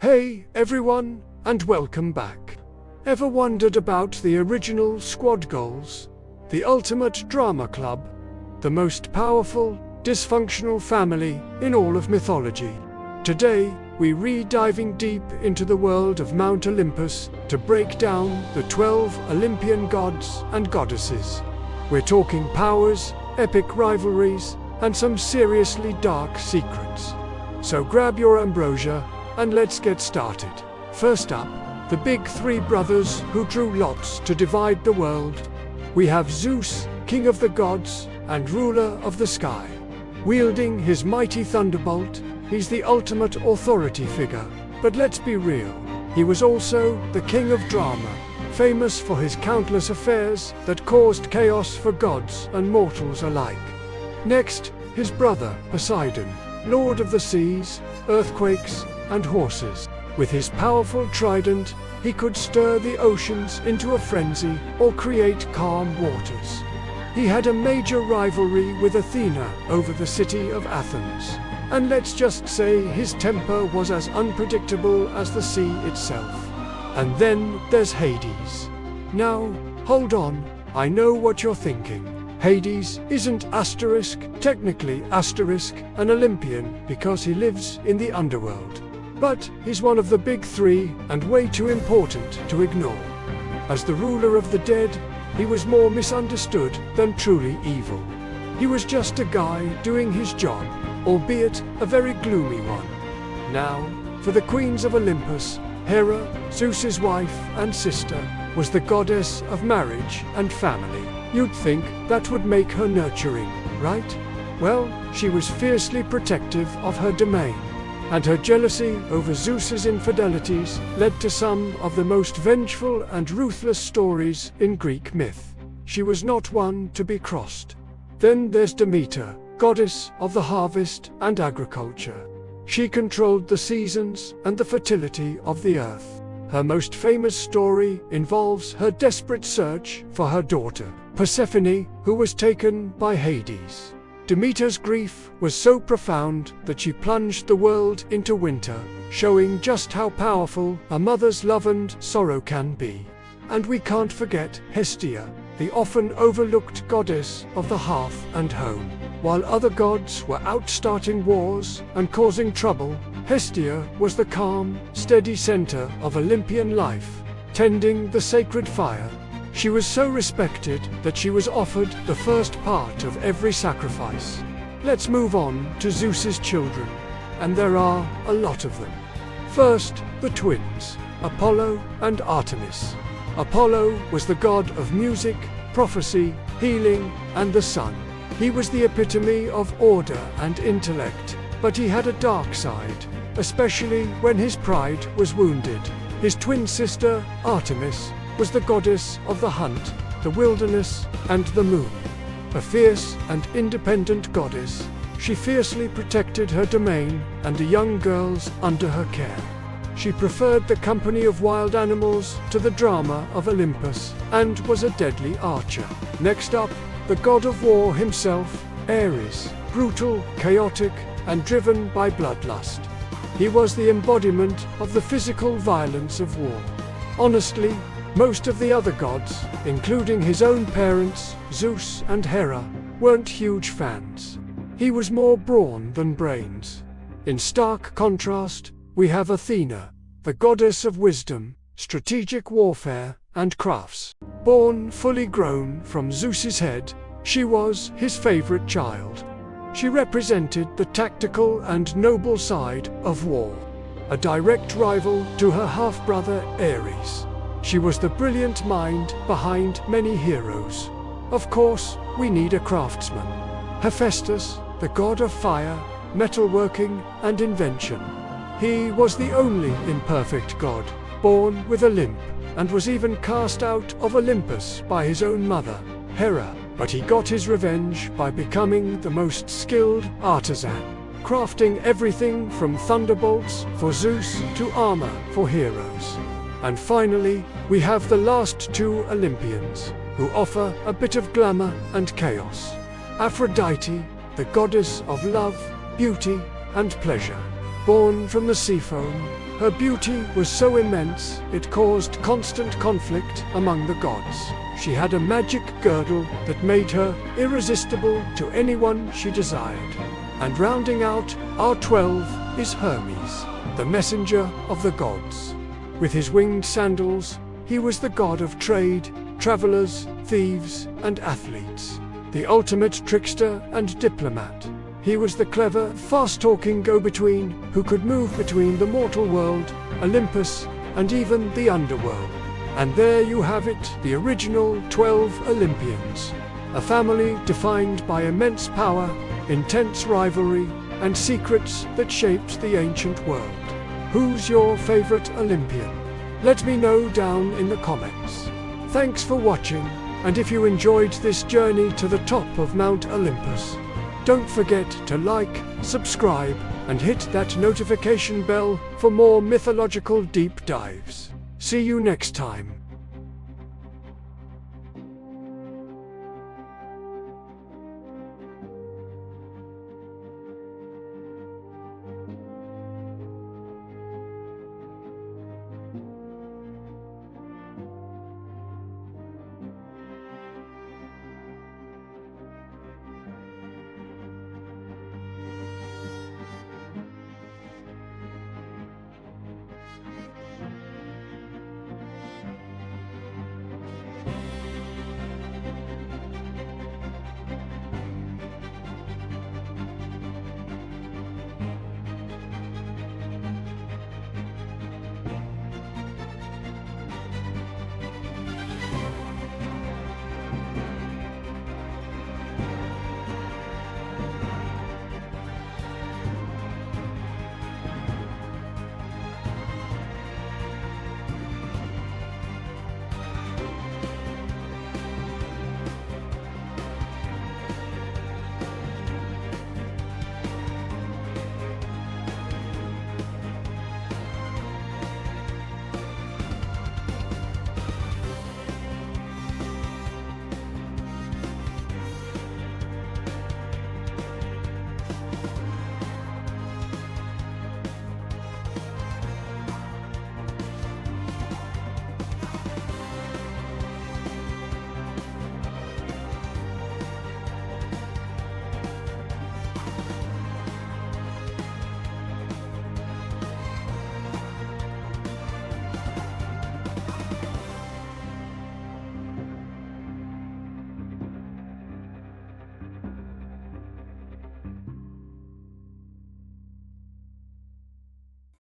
Hey everyone, and welcome back. Ever wondered about the original squad goals? The ultimate drama club? The most powerful, dysfunctional family in all of mythology. Today, we're diving deep into the world of Mount Olympus to break down the 12 Olympian gods and goddesses. We're talking powers, epic rivalries, and some seriously dark secrets. So grab your ambrosia and let's get started. First up, the big three brothers who drew lots to divide the world. We have Zeus, king of the gods and ruler of the sky. Wielding his mighty thunderbolt, he's the ultimate authority figure. But let's be real, he was also the king of drama, famous for his countless affairs that caused chaos for gods and mortals alike. Next, his brother Poseidon, lord of the seas, earthquakes, and horses. With his powerful trident, he could stir the oceans into a frenzy or create calm waters. He had a major rivalry with Athena over the city of Athens. And let's just say his temper was as unpredictable as the sea itself. And then there's Hades. Now, hold on, I know what you're thinking. Hades isn't technically an Olympian because he lives in the underworld. But he's one of the big three and way too important to ignore. As the ruler of the dead, he was more misunderstood than truly evil. He was just a guy doing his job, albeit a very gloomy one. Now, for the queens of Olympus, Hera, Zeus's wife and sister, was the goddess of marriage and family. You'd think that would make her nurturing, right? Well, she was fiercely protective of her domain, and her jealousy over Zeus's infidelities led to some of the most vengeful and ruthless stories in Greek myth. She was not one to be crossed. Then there's Demeter, goddess of the harvest and agriculture. She controlled the seasons and the fertility of the earth. Her most famous story involves her desperate search for her daughter, Persephone, who was taken by Hades. Demeter's grief was so profound that she plunged the world into winter, showing just how powerful a mother's love and sorrow can be. And we can't forget Hestia, the often overlooked goddess of the hearth and home. While other gods were out starting wars and causing trouble, Hestia was the calm, steady center of Olympian life, tending the sacred fire. She was so respected that she was offered the first part of every sacrifice. Let's move on to Zeus's children, and there are a lot of them. First, the twins, Apollo and Artemis. Apollo was the god of music, prophecy, healing, and the sun. He was the epitome of order and intellect, but he had a dark side, especially when his pride was wounded. His twin sister, Artemis, was the goddess of the hunt, the wilderness, and the moon. A fierce and independent goddess, she fiercely protected her domain and the young girls under her care. She preferred the company of wild animals to the drama of Olympus, and was a deadly archer. Next up, the god of war himself, Ares, brutal, chaotic, and driven by bloodlust. He was the embodiment of the physical violence of war. Honestly, most of the other gods, including his own parents, Zeus and Hera, weren't huge fans. He was more brawn than brains. In stark contrast, we have Athena, the goddess of wisdom, strategic warfare, and crafts. Born fully grown from Zeus's head, she was his favorite child. She represented the tactical and noble side of war, a direct rival to her half-brother Ares. She was the brilliant mind behind many heroes. Of course, we need a craftsman. Hephaestus, the god of fire, metalworking, and invention. He was the only imperfect god, born with a limp, and was even cast out of Olympus by his own mother, Hera. But he got his revenge by becoming the most skilled artisan, crafting everything from thunderbolts for Zeus to armor for heroes. And finally, we have the last two Olympians, who offer a bit of glamour and chaos. Aphrodite, the goddess of love, beauty, and pleasure. Born from the sea foam, Her beauty was so immense, it caused constant conflict among the gods. She had a magic girdle that made her irresistible to anyone she desired. And rounding out our 12 is Hermes, the messenger of the gods. With his winged sandals, he was the god of trade, travelers, thieves, and athletes. The ultimate trickster and diplomat. He was the clever, fast-talking go-between who could move between the mortal world, Olympus, and even the underworld. And there you have it, the original 12 Olympians. A family defined by immense power, intense rivalry, and secrets that shaped the ancient world. Who's your favorite Olympian? Let me know down in the comments. Thanks for watching, and if you enjoyed this journey to the top of Mount Olympus, don't forget to like, subscribe, and hit that notification bell for more mythological deep dives. See you next time.